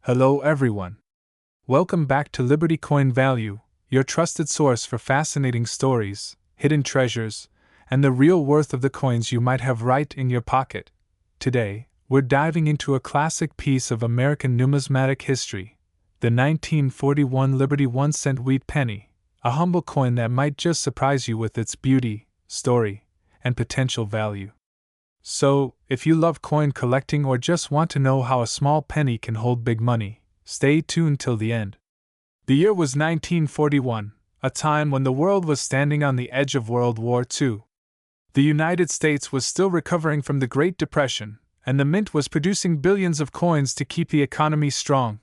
Hello everyone. Welcome back to Liberty Coin Value, your trusted source for fascinating stories, hidden treasures, and the real worth of the coins you might have right in your pocket. Today, we're diving into a classic piece of American numismatic history, the 1941 Liberty 1-cent wheat penny, a humble coin that might just surprise you with its beauty, story, and potential value. So, if you love coin collecting or just want to know how a small penny can hold big money, stay tuned till the end. The year was 1941, a time when the world was standing on the edge of World War II. The United States was still recovering from the Great Depression, and the mint was producing billions of coins to keep the economy strong.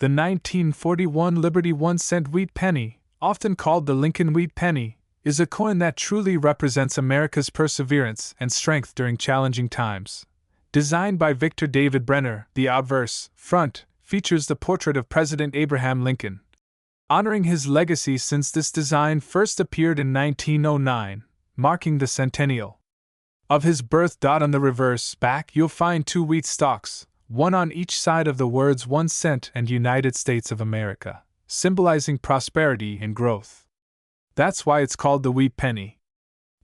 The 1941 Liberty 1-cent wheat penny, often called the Lincoln Wheat Penny, is a coin that truly represents America's perseverance and strength during challenging times. Designed by Victor David Brenner, the obverse front features the portrait of President Abraham Lincoln, honoring his legacy since this design first appeared in 1909, marking the centennial of his birth. On the reverse back, you'll find two wheat stalks, one on each side of the words 1 cent and United States of America, symbolizing prosperity and growth. That's why it's called the wheat penny.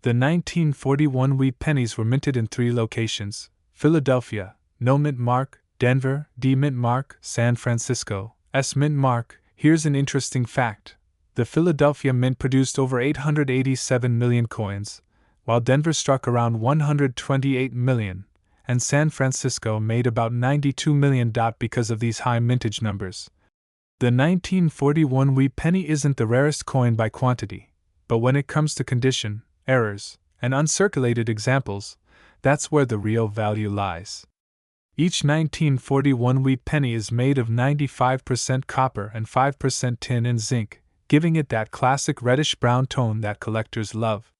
The 1941 wheat pennies were minted in 3 locations: Philadelphia, no mint mark; Denver, D mint mark; San Francisco, S mint mark. Here's an interesting fact: the Philadelphia mint produced over 887 million coins, while Denver struck around 128 million, and San Francisco made about 92 million. Because of these high mintage numbers, the 1941 wheat penny isn't the rarest coin by quantity, but when it comes to condition, errors, and uncirculated examples, that's where the real value lies. Each 1941 wheat penny is made of 95% copper and 5% tin and zinc, giving it that classic reddish-brown tone that collectors love.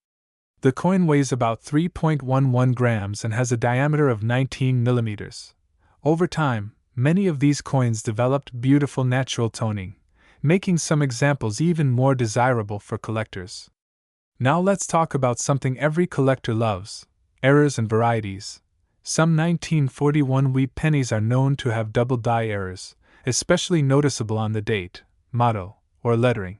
The coin weighs about 3.11 grams and has a diameter of 19 millimeters. Over time, many of these coins developed beautiful natural toning, making some examples even more desirable for collectors. Now let's talk about something every collector loves: errors and varieties. Some 1941 wheat pennies are known to have double die errors, especially noticeable on the date, motto, or lettering.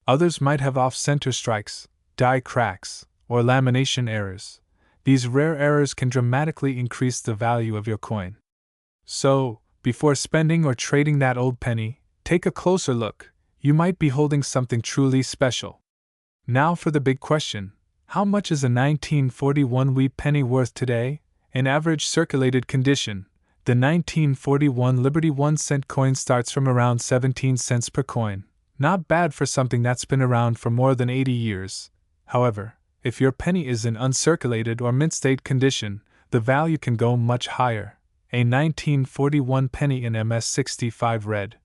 Others might have off-center strikes, die cracks, or lamination errors. These rare errors can dramatically increase the value of your coin. So, before spending or trading that old penny, take a closer look. You might be holding something truly special. Now for the big question: how much is a 1941 wheat penny worth today? In average circulated condition, the 1941 Liberty 1-cent coin starts from around 17 cents per coin. Not bad for something that's been around for more than 80 years. However, if your penny is in uncirculated or mint state condition, the value can go much higher. A 1941 penny in MS65 red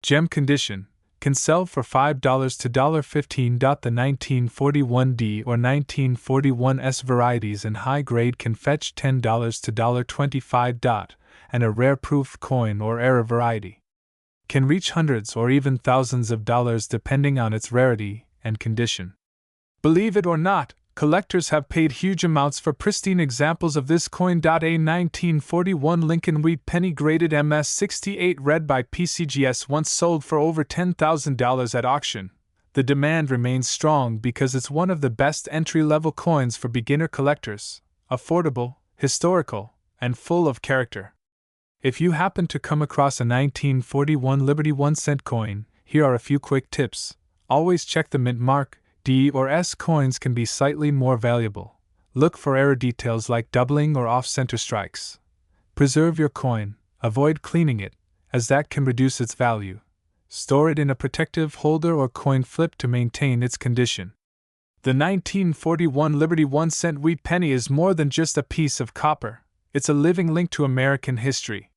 gem condition can sell for $5 to $15. The 1941D or 1941S varieties in high grade can fetch $10 to $25. And a rare proof coin or error variety can reach hundreds or even thousands of dollars depending on its rarity and condition. Believe it or not, collectors have paid huge amounts for pristine examples of this coin. A 1941 Lincoln Wheat Penny graded MS68 red by PCGS once sold for over $10,000 at auction. The demand remains strong because it's one of the best entry-level coins for beginner collectors: affordable, historical, and full of character. If you happen to come across a 1941 Liberty 1-cent coin, here are a few quick tips. Always check the mint mark. D or S coins can be slightly more valuable. Look for error details like doubling or off-center strikes. Preserve your coin. Avoid cleaning it, as that can reduce its value. Store it in a protective holder or coin flip to maintain its condition. The 1941 Liberty 1-cent wheat penny is more than just a piece of copper. It's a living link to American history.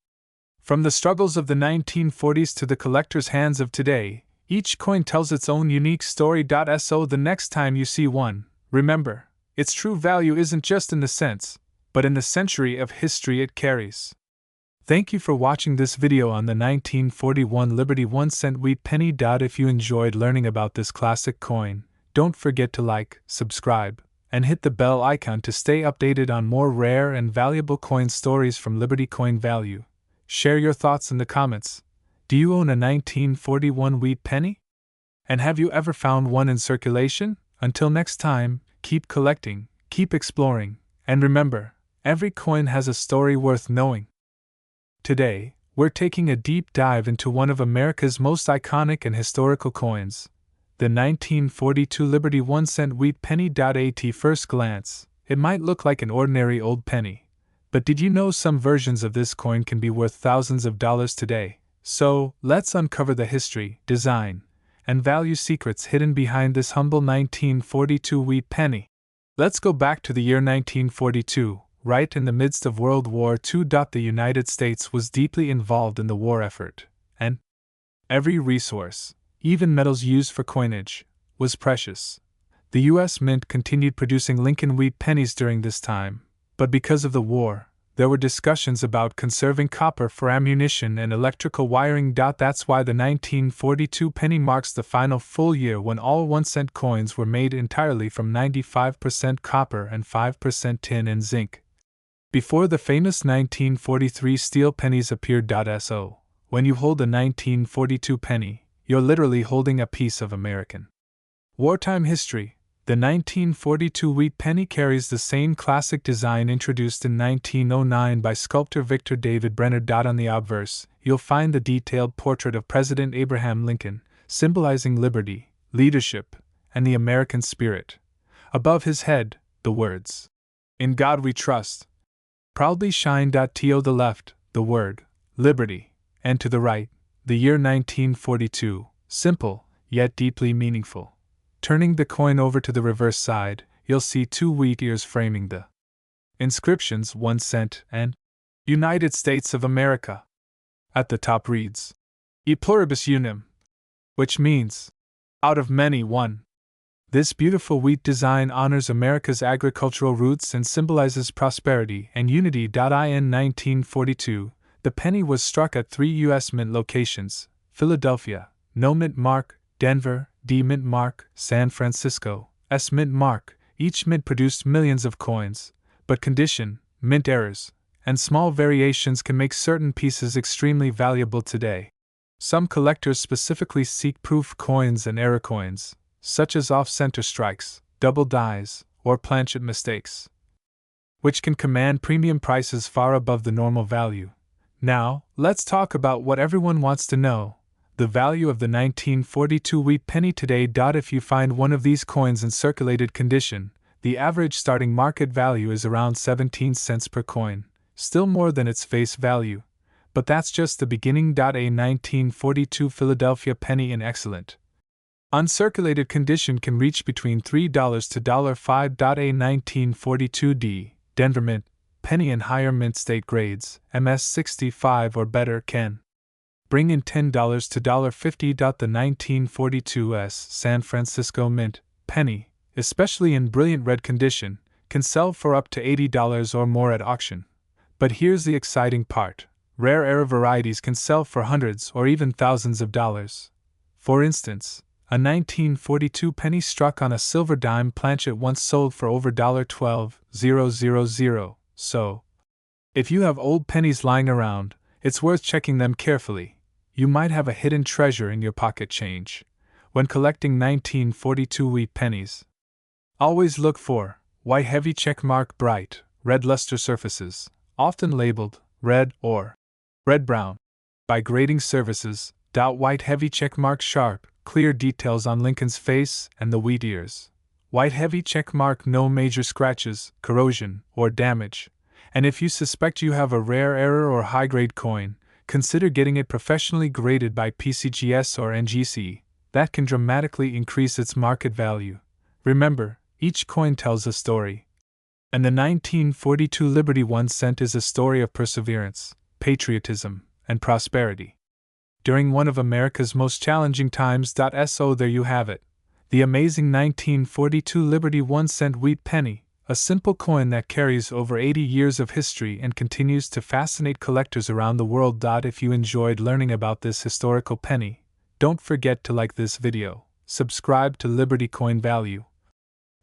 From the struggles of the 1940s to the collector's hands of today, each coin tells its own unique story. So the next time you see one, remember, its true value isn't just in the cents, but in the century of history it carries. Thank you for watching this video on the 1941 Liberty 1-cent wheat penny. If you enjoyed learning about this classic coin, don't forget to like, subscribe, and hit the bell icon to stay updated on more rare and valuable coin stories from Liberty Coin Value. Share your thoughts in the comments, Do you own a 1941 wheat penny? And have you ever found one in circulation? Until next time, keep collecting, keep exploring, and remember, every coin has a story worth knowing. Today, we're taking a deep dive into one of America's most iconic and historical coins, the 1942 Liberty 1-cent wheat penny. At first glance, it might look like an ordinary old penny, but did you know some versions of this coin can be worth thousands of dollars today? So, let's uncover the history, design, and value secrets hidden behind this humble 1942 wheat penny. Let's go back to the year 1942, right in the midst of World War II. The United States was deeply involved in the war effort, and every resource, even metals used for coinage, was precious. The U.S. Mint continued producing Lincoln wheat pennies during this time, but because of the war, there were discussions about conserving copper for ammunition and electrical wiring. That's why the 1942 penny marks the final full year when all 1-cent coins were made entirely from 95% copper and 5% tin and zinc. Before the famous 1943 steel pennies appeared. So, when you hold a 1942 penny, you're literally holding a piece of American wartime history. The 1942 wheat penny carries the same classic design introduced in 1909 by sculptor Victor David Brenner. On the obverse, you'll find the detailed portrait of President Abraham Lincoln, symbolizing liberty, leadership, and the American spirit. Above his head, the words, "In God We Trust," proudly shine. To the left, the word, "Liberty," and to the right, the year 1942, simple, yet deeply meaningful. Turning the coin over to the reverse side, you'll see two wheat ears framing the inscriptions 1 cent and United States of America. At the top reads, E pluribus unum, which means, out of many, one. This beautiful wheat design honors America's agricultural roots and symbolizes prosperity and unity. In 1942, the penny was struck at 3 U.S. Mint locations: Philadelphia, No Mint Mark; Denver, D Mint Mark; San Francisco, S Mint Mark. Each mint produced millions of coins, but condition, mint errors, and small variations can make certain pieces extremely valuable today. Some collectors specifically seek proof coins and error coins, such as off-center strikes, double dies, or planchet mistakes, which can command premium prices far above the normal value. Now, let's talk about what everyone wants to know: the value of the 1942 wheat penny today. If you find one of these coins in circulated condition, the average starting market value is around 17 cents per coin, still more than its face value. But that's just the beginning. A 1942 Philadelphia penny in excellent uncirculated condition can reach between $3 to $5. A 1942 Denver Mint penny in higher mint state grades, MS 65 or better, can bring in $10 to $50. The 1942 San Francisco Mint penny, especially in brilliant red condition, can sell for up to $80 or more at auction. But here's the exciting part: rare error varieties can sell for hundreds or even thousands of dollars. For instance, a 1942 penny struck on a silver dime planchet once sold for over $12,000. So, if you have old pennies lying around, it's worth checking them carefully. You might have a hidden treasure in your pocket change. When collecting 1942 wheat pennies, always look for white heavy checkmark, bright red luster surfaces, often labeled red or red-brown. By grading services, white heavy checkmark, sharp, clear details on Lincoln's face and the wheat ears. White heavy checkmark, no major scratches, corrosion, or damage. And if you suspect you have a rare error or high-grade coin, consider getting it professionally graded by PCGS or NGC. That can dramatically increase its market value. Remember, each coin tells a story. And the 1942 Liberty 1 cent is a story of perseverance, patriotism, and prosperity. During one of America's most challenging times. So there you have it. The amazing 1942 Liberty 1 cent wheat penny, a simple coin that carries over 80 years of history and continues to fascinate collectors around the world. If you enjoyed learning about this historical penny, don't forget to like this video, subscribe to Liberty Coin Value,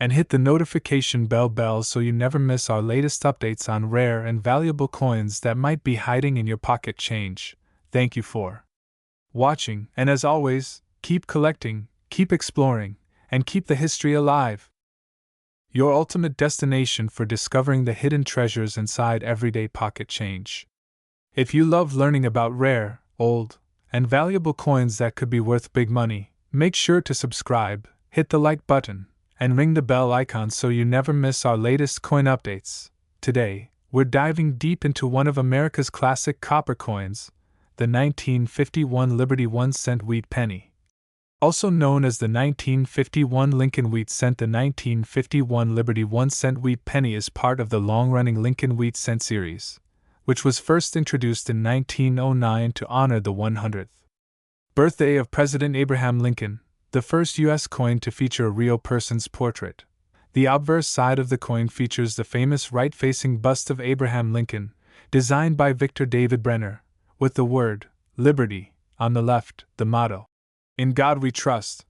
and hit the notification bell so you never miss our latest updates on rare and valuable coins that might be hiding in your pocket change. Thank you for watching, and as always, keep collecting, keep exploring, and keep the history alive. Your ultimate destination for discovering the hidden treasures inside everyday pocket change. If you love learning about rare, old, and valuable coins that could be worth big money, make sure to subscribe, hit the like button, and ring the bell icon so you never miss our latest coin updates. Today, we're diving deep into one of America's classic copper coins, the 1951 Liberty 1-cent wheat penny. Also known as the 1951 Lincoln Wheat Cent, the 1951 Liberty 1-cent wheat penny is part of the long-running Lincoln Wheat Cent series, which was first introduced in 1909 to honor the 100th birthday of President Abraham Lincoln, the first U.S. coin to feature a real person's portrait. The obverse side of the coin features the famous right-facing bust of Abraham Lincoln, designed by Victor David Brenner, with the word, Liberty, on the left, the motto, In God We Trust,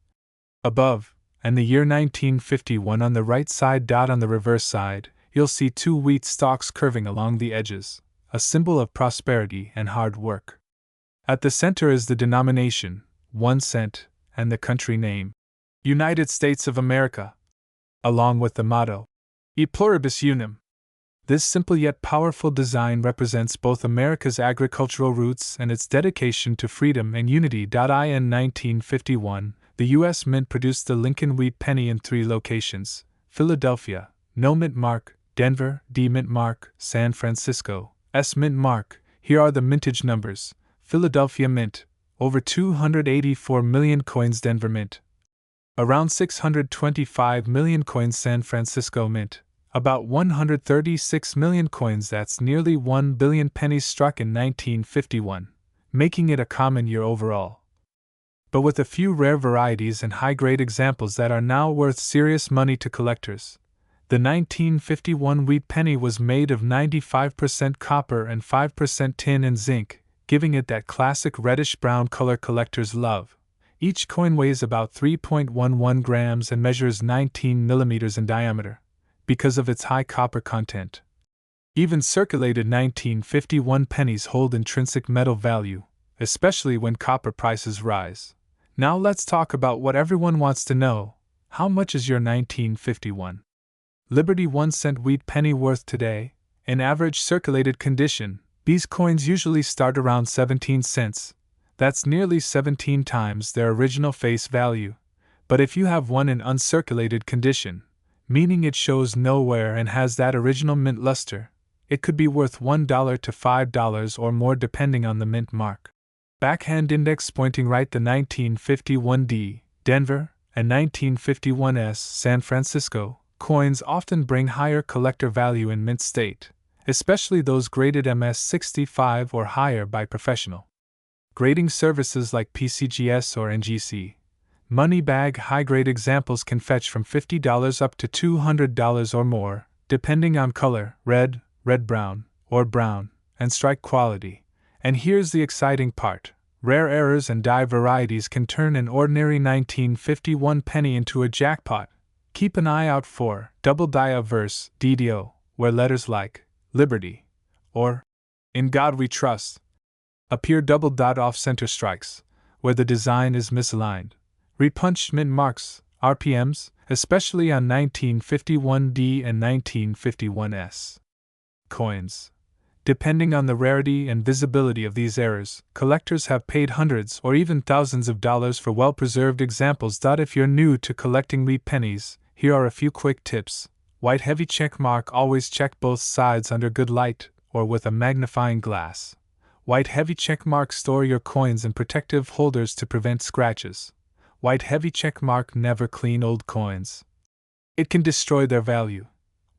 above, and the year 1951 on the right side. On the reverse side, you'll see two wheat stalks curving along the edges, a symbol of prosperity and hard work. At the center is the denomination, 1 cent, and the country name, United States of America, along with the motto, E pluribus unum. This simple yet powerful design represents both America's agricultural roots and its dedication to freedom and unity. In 1951, the U.S. Mint produced the Lincoln Wheat Penny in 3 locations: Philadelphia, No Mint Mark; Denver, D Mint Mark; San Francisco, S Mint Mark. Here are the mintage numbers: Philadelphia Mint, over 284 million coins; Denver Mint, around 625 million coins; San Francisco Mint, about 136 million coins. That's nearly 1 billion pennies struck in 1951, making it a common year overall. But with a few rare varieties and high-grade examples that are now worth serious money to collectors. The 1951 wheat penny was made of 95% copper and 5% tin and zinc, giving it that classic reddish-brown color collectors love. Each coin weighs about 3.11 grams and measures 19 millimeters in diameter, because of its high copper content. Even circulated 1951 pennies hold intrinsic metal value, especially when copper prices rise. Now let's talk about what everyone wants to know: how much is your 1951 Liberty 1-cent wheat penny worth today? In average circulated condition, these coins usually start around 17 cents. That's nearly 17 times their original face value. But if you have one in uncirculated condition, meaning it shows no wear and has that original mint luster, it could be worth $1 to $5 or more depending on the mint mark. Backhand index pointing right: the 1951D, Denver, and 1951S, San Francisco, coins often bring higher collector value in mint state, especially those graded MS65 or higher by professional grading services like PCGS or NGC. Money bag high-grade examples can fetch from $50 up to $200 or more, depending on color, red, red-brown, or brown, and strike quality. And here's the exciting part: rare errors and die varieties can turn an ordinary 1951 penny into a jackpot. Keep an eye out for double die obverse (DDO), where letters like Liberty or In God We Trust appear double dot off center strikes, where the design is misaligned. Repunched mint marks, RPMs, especially on 1951D and 1951S coins. Depending on the rarity and visibility of these errors, collectors have paid hundreds or even thousands of dollars for well-preserved examples. If you're new to collecting wheat pennies, here are a few quick tips. White heavy check mark: always check both sides under good light or with a magnifying glass. White heavy check mark: store your coins in protective holders to prevent scratches. White heavy check mark: never clean old coins. It can destroy their value.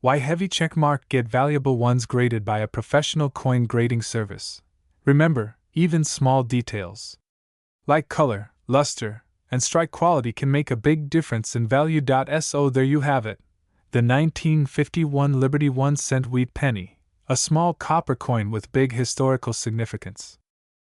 White heavy check mark: get valuable ones graded by a professional coin grading service. Remember, even small details like color, luster, and strike quality can make a big difference in value. So there you have it. The 1951 Liberty 1-cent wheat penny, a small copper coin with big historical significance.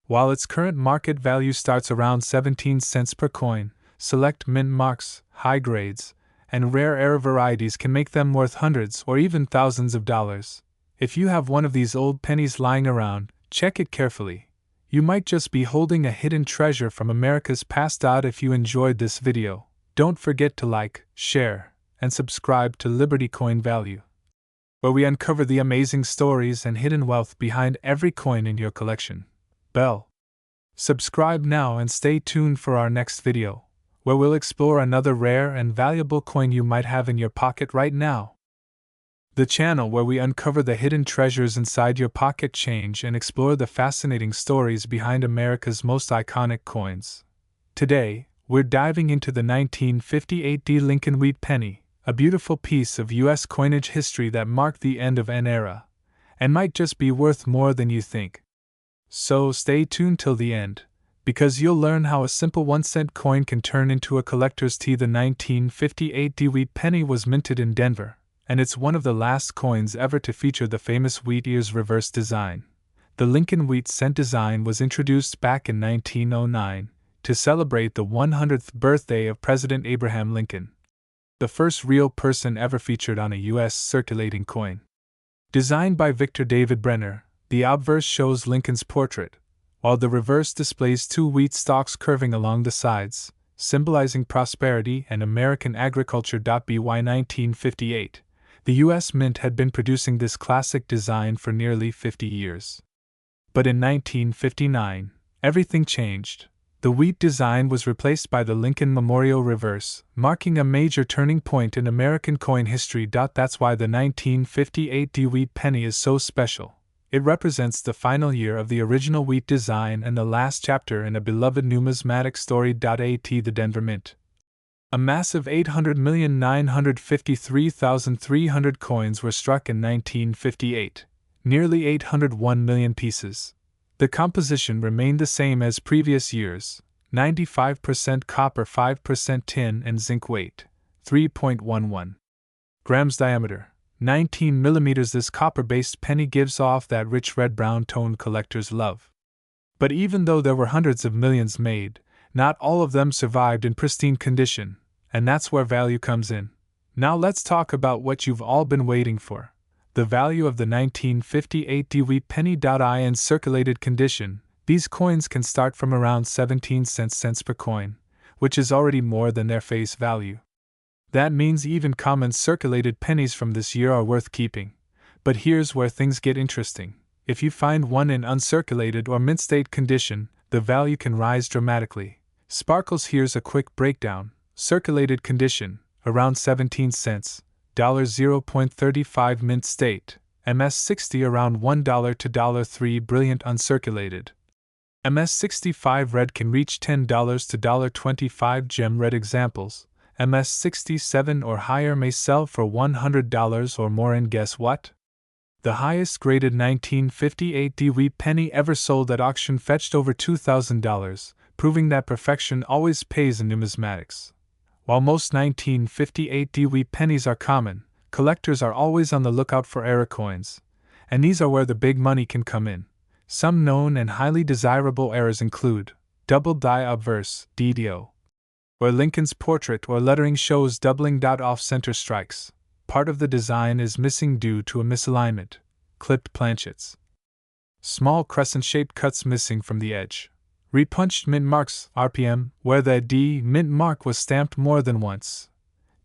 While its current market value starts around 17 cents per coin, select mint marks, high grades, and rare air varieties can make them worth hundreds or even thousands of dollars. If you have one of these old pennies lying around, check it carefully. You might just be holding a hidden treasure from America's past. If you enjoyed this video, don't forget to like, share, and subscribe to Liberty Coin Value, where we uncover the amazing stories and hidden wealth behind every coin in your collection. Subscribe now and stay tuned for our next video, where we'll explore another rare and valuable coin you might have in your pocket right now. The channel where we uncover the hidden treasures inside your pocket change and explore the fascinating stories behind America's most iconic coins. Today, we're diving into the 1958 Lincoln Wheat Penny, a beautiful piece of U.S. coinage history that marked the end of an era, and might just be worth more than you think. So stay tuned till the end, because you'll learn how a simple 1-cent coin can turn into a collector's tea. The 1958 Wheat Penny was minted in Denver, and it's one of the last coins ever to feature the famous wheat ears reverse design. The Lincoln Wheat Cent design was introduced back in 1909 to celebrate the 100th birthday of President Abraham Lincoln, the first real person ever featured on a U.S. circulating coin. Designed by Victor David Brenner, the obverse shows Lincoln's portrait, while the reverse displays two wheat stalks curving along the sides, symbolizing prosperity and American agriculture. By 1958, the U.S. Mint had been producing this classic design for nearly 50 years. But in 1959, everything changed. The wheat design was replaced by the Lincoln Memorial reverse, marking a major turning point in American coin history. That's why the 1958 Wheat Penny is so special. It represents the final year of the original wheat design and the last chapter in a beloved numismatic story. The Denver Mint. A massive 800,953,300 coins were struck in 1958, nearly 801 million pieces. The composition remained the same as previous years: 95% copper, 5% tin, and zinc. Weight 3.11 grams. Diameter 19 millimeters. This copper-based penny gives off that rich red-brown tone collectors love. But even though there were hundreds of millions made, not all of them survived in pristine condition, and that's where value comes in. Now let's talk about what you've all been waiting for: the value of the 1958 Wheat Penny. In circulated condition, these coins can start from around 17 cents per coin, which is already more than their face value. That means even common circulated pennies from this year are worth keeping. But here's where things get interesting. If you find one in uncirculated or mint state condition, the value can rise dramatically. Sparkles. Here's a quick breakdown. Circulated condition, around 17 cents, $0.35. Mint state, MS60, around $1 to $3. Brilliant. Uncirculated, MS65 red can reach $10 to $25. Gem red. Examples: MS67 or higher may sell for $100 or more. And guess what? The highest graded 1958 Wheat Penny ever sold at auction fetched over $2,000, proving that perfection always pays in numismatics. While most 1958 Wheat Pennies are common, collectors are always on the lookout for error coins, and these are where the big money can come in. Some known and highly desirable errors include double die obverse (DDO), where Lincoln's portrait or lettering shows doubling. Off-center strikes. Part of the design is missing due to a misalignment. Clipped planchets. Small crescent-shaped cuts missing from the edge. Repunched mint marks (RPM), where the D mint mark was stamped more than once.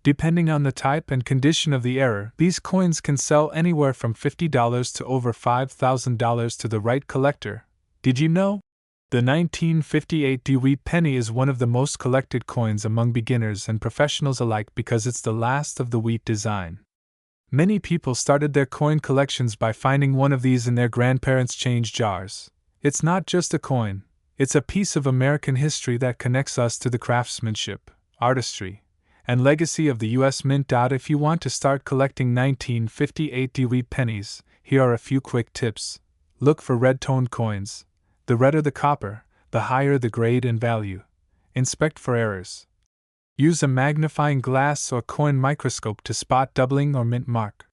Depending on the type and condition of the error, these coins can sell anywhere from $50 to over $5,000 to the right collector. Did you know? The 1958 Wheat Penny is one of the most collected coins among beginners and professionals alike because it's the last of the wheat design. Many people started their coin collections by finding one of these in their grandparents' change jars. It's not just a coin. It's a piece of American history that connects us to the craftsmanship, artistry, and legacy of the U.S. Mint. If you want to start collecting 1958 Wheat Pennies, here are a few quick tips. Look for red-toned coins. The redder the copper, the higher the grade and value. Inspect for errors. Use a magnifying glass or coin microscope to spot doubling or mint mark.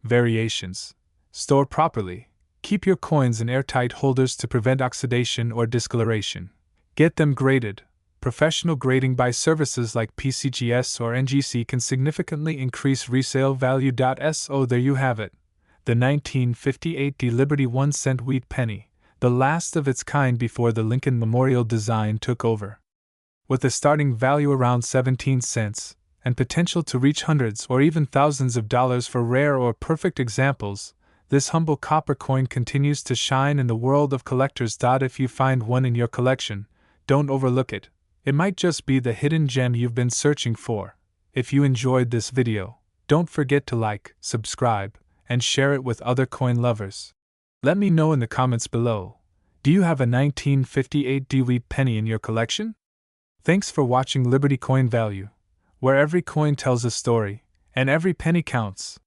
Variations. Store properly. Keep your coins in airtight holders to prevent oxidation or discoloration. Get them graded. Professional grading by services like PCGS or NGC can significantly increase resale value. So there you have it. The 1958 Liberty 1-cent wheat penny, the last of its kind before the Lincoln Memorial design took over. With a starting value around 17 cents, and potential to reach hundreds or even thousands of dollars for rare or perfect examples, this humble copper coin continues to shine in the world of collectors. If you find one in your collection, don't overlook it. It might just be the hidden gem you've been searching for. If you enjoyed this video, don't forget to like, subscribe, and share it with other coin lovers. Let me know in the comments below. Do you have a 1958 Dewey penny in your collection? Thanks for watching Liberty Coin Value, where every coin tells a story, and every penny counts.